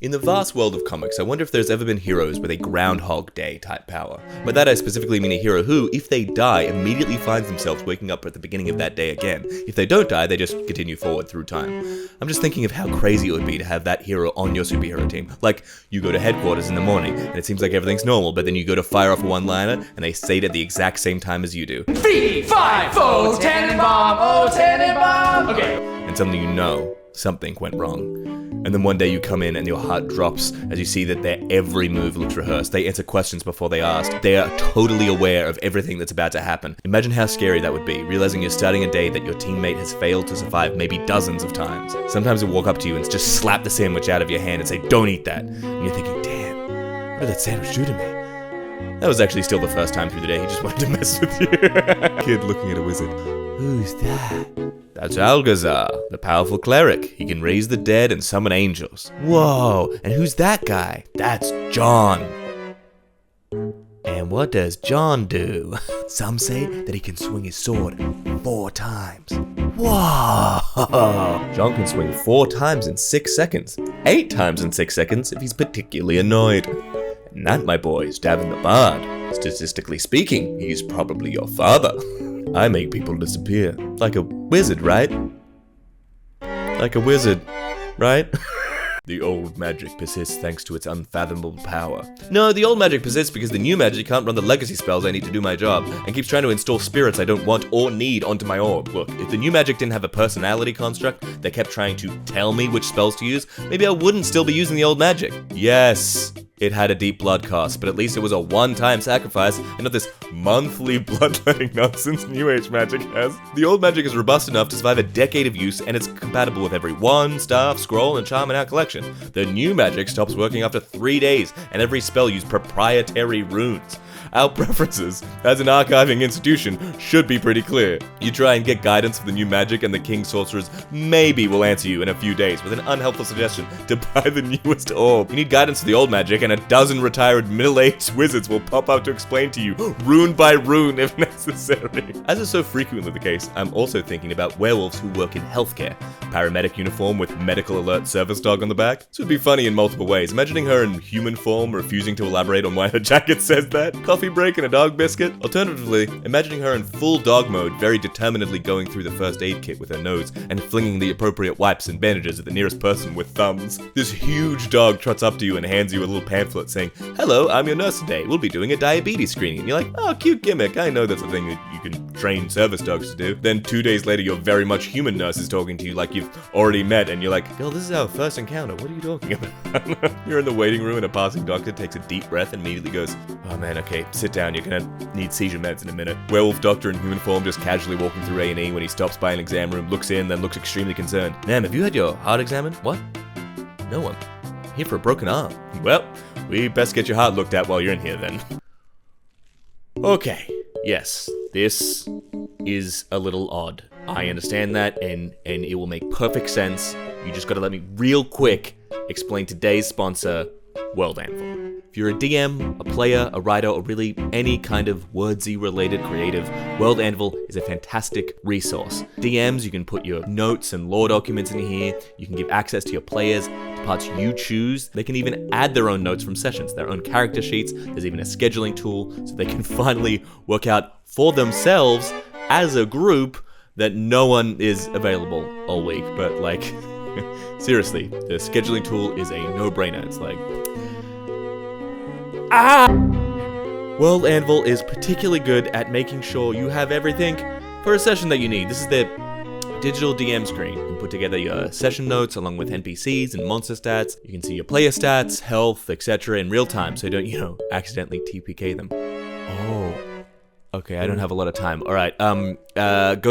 In the vast world of comics, I wonder if there's ever been heroes with a Groundhog Day type power. By that I specifically mean a hero who, if they die, immediately finds themselves waking up at the beginning of that day again. If they don't die, they just continue forward through time. I'm just thinking of how crazy it would be to have that hero on your superhero team. Like, you go to headquarters in the morning, and it seems like everything's normal, but then you go to fire off a one-liner, and they say it at the exact same time as you do. 3, 5, 4, tannenbaum, oh tannenbaum! Okay. And suddenly you know something went wrong. And then one day you come in and your heart drops as you see that their every move looks rehearsed. They answer questions before they ask. They are totally aware of everything that's about to happen. Imagine how scary that would be, realizing you're starting a day that your teammate has failed to survive maybe dozens of times. Sometimes they'll walk up to you and just slap the sandwich out of your hand and say, "Don't eat that." And you're thinking, damn, what did that sandwich do to me? That was actually still the first time through the day he just wanted to mess with you. Kid looking at a wizard. Who's that? That's Algazar, the powerful cleric. He can raise the dead and summon angels. Whoa, and who's that guy? That's John. And what does John do? Some say that he can swing his sword 4 times. Whoa! John can swing 4 times in 6 seconds. 8 times in 6 seconds if he's particularly annoyed. And that, my boy, is Davin the Bard. Statistically speaking, he's probably your father. I make people disappear. Like a wizard, right? Like a wizard, right? The old magic persists thanks to its unfathomable power. No, the old magic persists because the new magic can't run the legacy spells I need to do my job, and keeps trying to install spirits I don't want or need onto my orb. Look, if the new magic didn't have a personality construct that kept trying to tell me which spells to use, maybe I wouldn't still be using the old magic. Yes, it had a deep blood cost, but at least it was a one-time sacrifice, and not this monthly bloodletting nonsense New Age magic has. The old magic is robust enough to survive a decade of use, and it's compatible with every wand, staff, scroll, and charm in our collection. The new magic stops working after 3 days, and every spell uses proprietary runes. Our preferences, as an archiving institution, should be pretty clear. You try and get guidance for the new magic, and the King Sorcerers maybe will answer you in a few days with an unhelpful suggestion to buy the newest orb. You need guidance for the old magic, and a dozen retired middle-aged wizards will pop up to explain to you, rune by rune if necessary. As is so frequently the case, I'm also thinking about werewolves who work in healthcare. Paramedic uniform with medical alert service dog on the back. This would be funny in multiple ways. Imagining her in human form, refusing to elaborate on why her jacket says that. Coffee break and a dog biscuit. Alternatively, imagining her in full dog mode, very determinedly going through the first aid kit with her nose and flinging the appropriate wipes and bandages at the nearest person with thumbs. This huge dog trots up to you and hands you a little pamphlet saying, "Hello, I'm your nurse today. We'll be doing a diabetes screening." And you're like, "Oh, cute gimmick. I know that's a thing that you can train service dogs to do." Then 2 days later, your very much human nurse is talking to you like you've already met, and you're like, "Girl, this is our first encounter. What are you talking about?" You're in the waiting room and a passing doctor takes a deep breath and immediately goes, "Oh man, okay, sit down. You're gonna need seizure meds in a minute." Werewolf doctor in human form just casually walking through A&E when he stops by an exam room, looks in, then looks extremely concerned. "Ma'am, have you had your heart examined?" "What? No one. I'm here for a broken arm." "Well, we best get your heart looked at while you're in here then." Okay, yes, this is a little odd. I understand that, and it will make perfect sense. You just gotta let me real quick explain today's sponsor, World Anvil. If you're a DM, a player, a writer, or really any kind of wordsy related creative, World Anvil is a fantastic resource. DMs, you can put your notes and lore documents in here. You can give access to your players to parts you choose. They can even add their own notes from sessions, their own character sheets. There's even a scheduling tool so they can finally work out for themselves as a group that no one is available all week. But like, seriously, the scheduling tool is a no-brainer. It's like, World Anvil is particularly good at making sure you have everything for a session that you need. This is their digital DM screen. You can put together your session notes along with NPCs and monster stats. You can see your player stats, health, etc. in real time so you don't, accidentally TPK them. Oh. Okay, I don't have a lot of time. Alright, go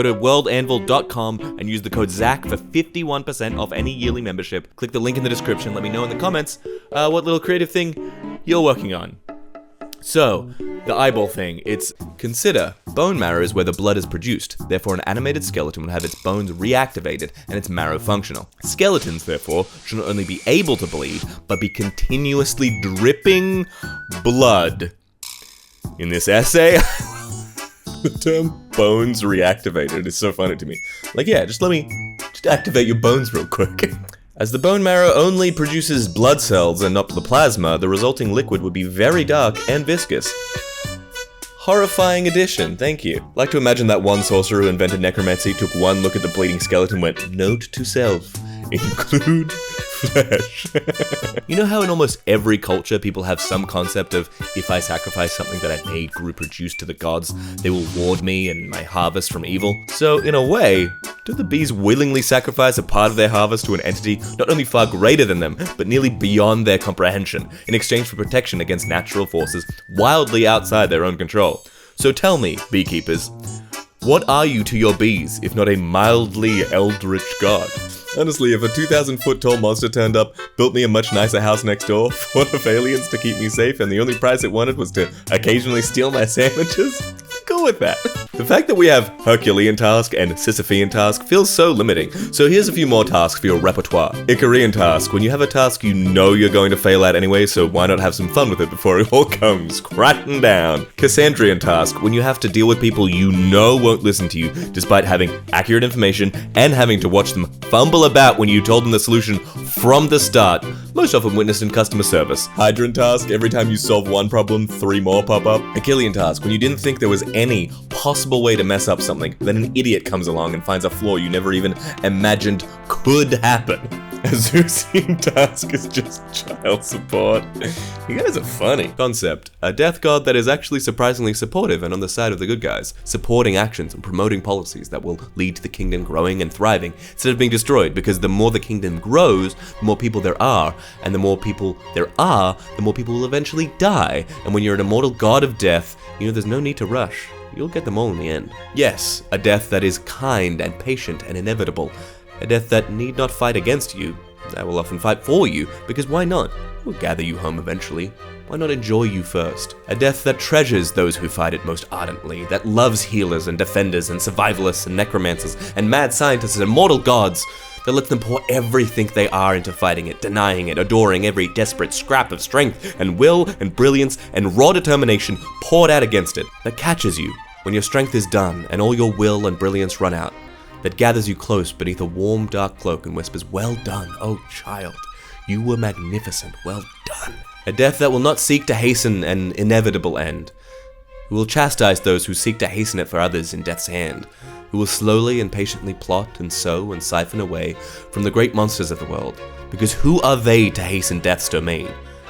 to worldanvil.com and use the code ZACH for 51% off any yearly membership. Click the link in the description. Let me know in the comments what little creative thing you're working on. So, the eyeball thing, it's consider bone marrow is where the blood is produced. Therefore, an animated skeleton will have its bones reactivated and its marrow functional. Skeletons, therefore, should not only be able to bleed, but be continuously dripping blood. In this essay, the term bones reactivated is so funny to me. Like, yeah, just activate your bones real quick. As the bone marrow only produces blood cells and not the plasma, the resulting liquid would be very dark and viscous. Horrifying addition, thank you. Like to imagine that one sorcerer who invented necromancy took one look at the bleeding skeleton and went, note to self, include flesh. You know how in almost every culture people have some concept of, if I sacrifice something that I made reproduce to the gods, they will ward me and my harvest from evil? So in a way, do the bees willingly sacrifice a part of their harvest to an entity not only far greater than them, but nearly beyond their comprehension, in exchange for protection against natural forces wildly outside their own control? So tell me, beekeepers, what are you to your bees, if not a mildly eldritch god? Honestly, if a 2,000-foot tall monster turned up, built me a much nicer house next door, fought off aliens to keep me safe, and the only price it wanted was to occasionally steal my sandwiches, go with that. The fact that we have Herculean task and Sisyphean task feels so limiting, so here's a few more tasks for your repertoire. Icarian task, when you have a task you know you're going to fail at anyway, so why not have some fun with it before it all comes crashing down. Cassandrian task, when you have to deal with people you know won't listen to you, despite having accurate information and having to watch them fumble about when you told them the solution from the start, most often witnessed in customer service. Hydrant task, every time you solve one problem, 3 more pop up. Achillean task, when you didn't think there was any possible way to mess up something, then an idiot comes along and finds a flaw you never even imagined could happen. Azusian task is just child support. You guys are funny. Concept, a death god that is actually surprisingly supportive and on the side of the good guys, supporting actions and promoting policies that will lead to the kingdom growing and thriving instead of being destroyed, because the more the kingdom grows, the more people there are, and the more people there are, the more people will eventually die. And when you're an immortal god of death, you know there's no need to rush. You'll get them all in the end. Yes, a death that is kind and patient and inevitable. A death that need not fight against you, that will often fight for you, because why not? We'll gather you home eventually. Why not enjoy you first? A death that treasures those who fight it most ardently, that loves healers and defenders and survivalists and necromancers and mad scientists and immortal gods, that lets them pour everything they are into fighting it, denying it, adoring every desperate scrap of strength and will and brilliance and raw determination poured out against it, that catches you when your strength is done and all your will and brilliance run out, that gathers you close beneath a warm, dark cloak and whispers, well done, oh child, you were magnificent, well done. A death that will not seek to hasten an inevitable end, who will chastise those who seek to hasten it for others in death's hand, who will slowly and patiently plot and sow and siphon away from the great monsters of the world, because who are they to hasten death's domain?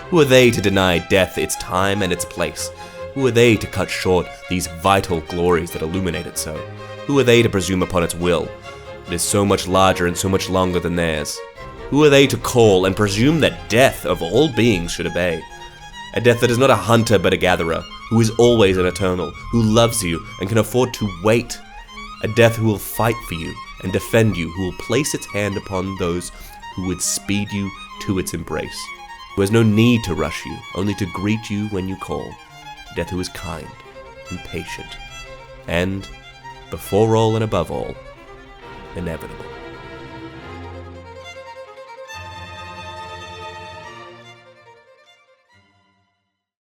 Who are they to deny death its time and its place? Who are they to cut short these vital glories that illuminate it so? Who are they to presume upon its will? It is so much larger and so much longer than theirs. Who are they to call and presume that death of all beings should obey? A death that is not a hunter but a gatherer, who is always an eternal, who loves you and can afford to wait. A death who will fight for you and defend you, who will place its hand upon those who would speed you to its embrace. Who has no need to rush you, only to greet you when you call. A death who is kind and patient, and, before all and above all, inevitable.